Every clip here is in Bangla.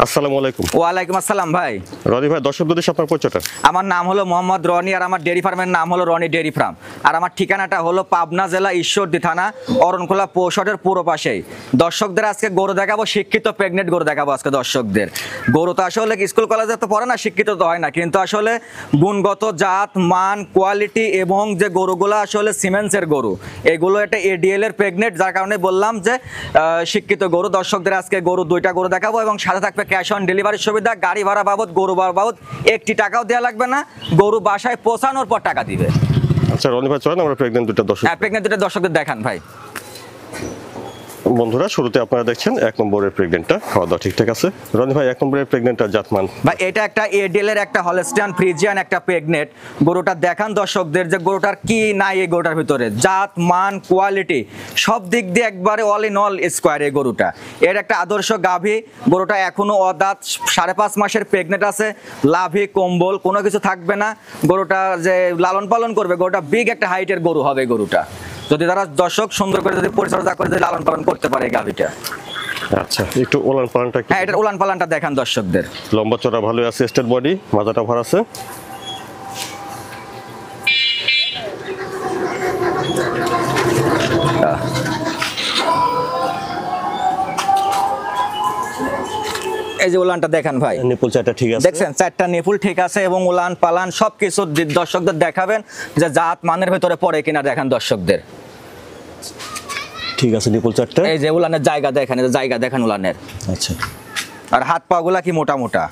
আসসালামু আলাইকুম। ওয়ালাইকুম আসসালাম ভাই। রনি ভাই, দর্শকদের সাথে আপনার পরিচয়টা? আমার নাম হলো মোহাম্মদ রনি, আর আমার ডেয়ারি ফার্মের নাম হলো রনি ডেয়ারি ফার্ম। আর আমার ঠিকানাটা হলো পাবনা জেলা ঈশ্বরদী থানা অরণখোলা পৌষটের পুরো পাশেই। দর্শকদের আজকে গরু দেখাবো, শিক্ষিত প্রেগনেন্ট গরু দেখাবো আজকে দর্শকদের। গরু তো আসলে স্কুল কলেজে তো পড়ে না, শিক্ষিত তো হয় না, কিন্তু আসলে গুণগত জাত মান কোয়ালিটি এবং যে গরুগুলো আসলে সিমেন্সের গরু, এগুলো একটা এডিএল এর প্রেগনেন্ট, যার কারণে বললাম যে শিক্ষিত গরু। দর্শকদের আজকে দুইটা গরু দেখাবো এবং সাথে থাকবে ক্যাশ অন ডেলিভারির সুবিধা। গাড়ি ভাড়া বাবদ, গরু ভাড়া বাবদ একটি টাকাও দেওয়া লাগবে না, গরু বাসায় পৌঁছানোর পর টাকা দিবে। আচ্ছা রনি ভাই, চলেন আমরা প্রেগনেন্ট দুটো দর্শক। হ্যাঁ, প্রেগনেন্ট দুটো দর্শকদের দেখান ভাই। বন্ধুরা, শুরুতে আপনারা দেখছেন 1 নম্বরের প্রেগনেন্টটা। খাওয়া দাওয়া ঠিকঠাক আছে? রনি ভাই, 1 নম্বরের প্রেগনেন্টটা জাতমান? ভাই, এটা একটা এডিএল এর একটা হলস্টিয়ান ফ্রিজিয়ান একটা প্রেগনেন্ট। গরুটা দেখান দর্শকদের যে গরুটার কি নাই এই গরুটার ভিতরে, জাত মান কোয়ালিটি সব দিক দিয়ে একবারে অল ইন অল স্কোয়ার এই গরুটা। এর একটা আদর্শ গাভী। গরুটা এখনো অদাঁত, 5.5 মাসের প্রেগনেন্ট আছে। লাভি কম্বল কোনো কিছু থাকবে না। গরুটা যে লালন পালন করবে, গরুটা বিগ একটা হাইটের গরু হবে গরুটা, যদি তারা দর্শক সুন্দর করে যদি পরিচর্যা করে যদি লালন পালন করতে পারে গাভীটা। আচ্ছা, একটু ওলান পালানটা? হ্যাঁ, এটার উলান পালানটা দেখান দর্শকদের। লম্বা চড়া ভালোই আছে, স্টেট বডি, মাথাটা ভরা আছে। এই যে উলানটা দেখেন ভাই, নিপুল চারটা ঠিক আছে, দেখছেন 4টা নিপুল ঠিক আছে এবং উলান পালান সবকিছু দর্শকদের দেখাবেন যে জাত মানের ভিতরে পড়ে কিনা দেখান দর্শকদের। ঠিক আছে, নিপুল চারটা। এই যে উলানের জায়গা দেখেন, এই যে জায়গা দেখেন উলানের। আচ্ছা, আর হাত পা গুলা কি মোটা মোটা।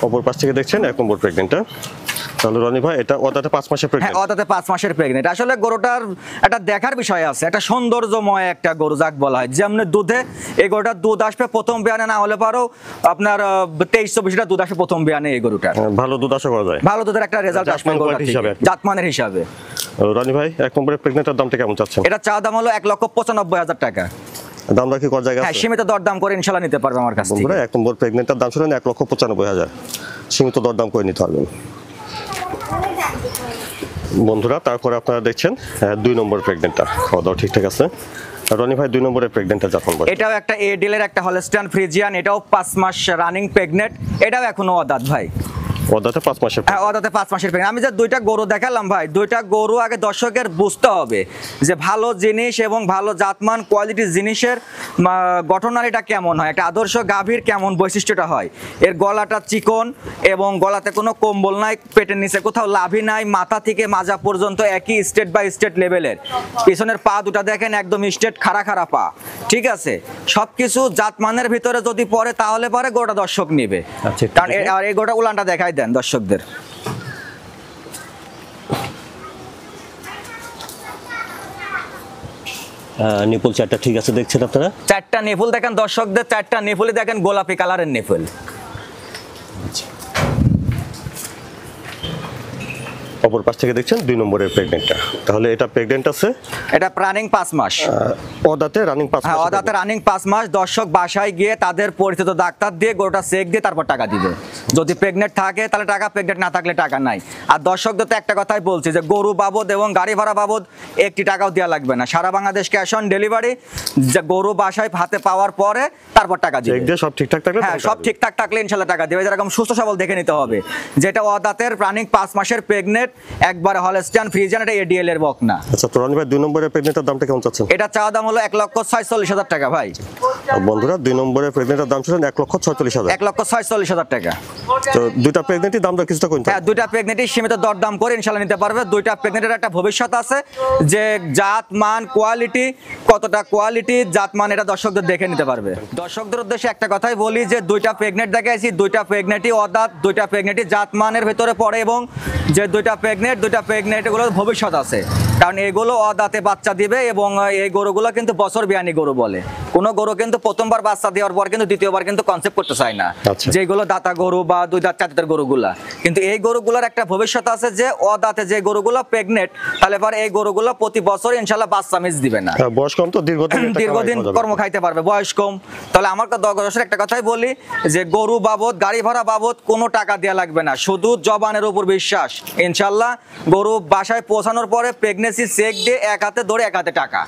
অপর পাশ থেকে দেখছেন 1 নম্বর প্রেগনেন্টটা। তাহলে রনি ভাই, এটা অদাতে 5 মাসের হ্যাঁ, প্রেগনেন্ট? অদাতে 5 মাসের প্রেগনেন্ট। আসলে গরুটার একটা দেখার বিষয় আছে, একটা সৌন্দর্যময় একটা গরু যাক বলা হয়। যেমন দুধে এই গরুটার দুধ আসবে প্রথম বিয়ানে, না হলে পারো আপনার 23-24 লিটার দুধ আসবে প্রথম বিয়ানে এই গরুটার। ভালো দুধ আশা করা যায়? ভালো দুধের একটা রেজাল্ট আসবে গরুটার থেকে, জাতমানের হিসাবে। রনি ভাই, 1 নম্বরের প্রেগনেন্টের দামটা কেমন চাচ্ছেন? এটা চা দাম হলো 1,95,000 টাকা। দাম রাখি কত জায়গা? হ্যাঁ, সীমিত দরদাম করে ইনশাআল্লাহ নিতে পারবে আমার কাছ থেকে। বন্ধুরা, 1 নম্বর প্রেগনেন্টের দাম শুনেন 1,95,000, সীমিত দরদাম করে নিতে পারবেন বন্ধুরা। তারপরে আপনারা দেখছেন 2 নম্বর প্রেগনেন্টটা। খাওয়া দাওয়া ঠিকঠাক আছে? রনি ভাই, 2 নম্বরের প্রেগনেন্টটা যখন বলে, এটাও একটা এডিএল এর একটা হলস্টিয়ান ফ্রিজিয়ান, এটাও 5 মাস রানিং প্রেগনেন্ট। এটাও এখনো অদাঁত ভাই। ওদাতে 5 মাসের? হ্যাঁ, ওদাতে 5 মাসের প্রেগনেন্ট। আমি যে দুইটা গরু দেখালাম ভাই, দুইটা গরু আগে দর্শকের বুঝতে হবে যে ভালো জিনিস এবং ভালো জাতমান কোয়ালিটির জিনিসের গঠনারিটা কেমন হয়, একটা আদর্শ গাভীর কেমন বৈশিষ্ট্যটা হয়। এর গলাটা চিকন এবং গলাতে কোনো কম্বল নাই, পেটের নিচে কোথাও লাভি নাই, মাথা থেকে মাজা পর্যন্ত একই স্টেট বাই স্টেট লেভেলের। পিছনের পা দুটা দেখেন একদম স্টেট খাড়া খাড়া পা, ঠিক আছে। সবকিছু জাতমানের ভিতরে যদি পড়ে তাহলে পরে গরুটা দর্শক নেবে। কারণ আর এই গরুটা উলানটা দেখাই দেন দর্শকদের। নিপুল চারটা ঠিক আছে দেখছেন আপনারা? 4টা নেফুল দেখেন দর্শকদের, 4টা নেফুলই দেখেন গোলাপি কালারের নেফুল। অপর পাশ থেকে দেখছেন 2 নম্বরের প্রেগনেন্টটা। তাহলে এটা প্রেগনেন্ট আছে? এটা রানিং 5 মাস। ওদাতে রানিং 5 মাস? হ্যাঁ, ওদাতে রানিং 5 মাস। দর্শক বাসায় গিয়ে তাদের পরিচিত ডাক্তার দিয়ে গরুটা চেক দিয়ে তারপর টাকা দিবে। যদি প্রেগনেন্ট থাকে তাহলে টাকা, প্রেগনেন্ট না থাকলে টাকা নাই। আর দর্শকদের তো একটা কথাই বলছি যে গরু বাবদ এবং গাড়ি ভাড়া বাবদ একটি টাকাও দেওয়া লাগবে না। সারা বাংলাদেশ ক্যাশ অন ডেলিভারি। যে গরু বাসায় হাতে পাওয়ার পরে তারপর টাকা দিবে। চেক দিয়ে সব ঠিকঠাক থাকলে? হ্যাঁ, সব ঠিকঠাক থাকলে ইনশাআল্লাহ টাকা দেবে। যেরকম সুস্থ সবল দেখে নিতে হবে। যেটা ওদাতের রানিং 5 মাসের প্রেগনেন্ট, একবারে হলস্টিয়ান ফ্রিজিয়ান, এটা এডিএল এর বকনা। আচ্ছা, তো রনি ভাই, 2 নম্বরের প্রেগনেন্টের দামটা কেমন চাচ্ছেন? এটা চাওয়া দাম হলো 1,46,000 টাকা ভাই। বন্ধুরা, 2 নম্বরের প্রেগনেন্টের দাম শুনেন 1,46,000। 1,46,000 টাকা। তো দুইটা প্রেগনেন্টই দামটা কিছুটা কমতে? হ্যাঁ, দুইটা প্রেগনেন্টই সীমিত দরদাম করে ইনশাআল্লাহ নিতে পারবে। দুইটা প্রেগনেন্টের একটা ভবিষ্যৎ আছে, যে জাত মান কোয়ালিটি, কতটা কোয়ালিটি জাত মান এটা দর্শকদের দেখে নিতে পারবে। দর্শকদের উদ্দেশ্যে একটা কথাই বলি যে দুইটা প্রেগনেন্ট দেখাইছি, দুইটা প্রেগনেন্টই অদাঁত, দুইটা প্রেগনেন্টই জাত মানের ভিতরে পড়ে এবং যে দুইটা প্রেগনেন্ট এগুলোর ভবিষ্যৎ আছে। কারণ এগুলো অদাঁতে বাচ্চা দিবে এবং এই গরুগুলো কিন্তু বছর বিয়ানি গরু বলে। কোনো গরু কিন্তু প্রথমবার বাচ্চা দেওয়ার পর কিন্তু দ্বিতীয়বার কিন্তু কনসেপ্ট করতে চায় না, যেগুলো দাতা গরু বা 2 দাঁত 4 দাঁতের গরুগুলা। কিন্তু এই গরুগুলোর একটা ভবিষ্যৎ আছে যে অদাঁতে যে গরুগুলো প্রেগনেন্ট, তাহলে পরে এই গরুগুলো প্রতি বছর ইনশাআল্লাহ বাচ্চা মিস দিবে না। বয়স কম তো দীর্ঘদিন কর্ম খাইতে পারবে, বয়স কম। তাহলে আমার দর্শকের একটা কথাই বলি যে গরু বাবদ, গাড়ি ভাড়া বাবদ কোনো টাকা দেওয়া লাগবে না, শুধু জবানের উপর বিশ্বাস। ইনশাআল্লাহ গরু বাসায় পৌঁছানোর পরে প্রেগনেন্সি চেক দিয়ে এক হাতে ধরে এক হাতে টাকা।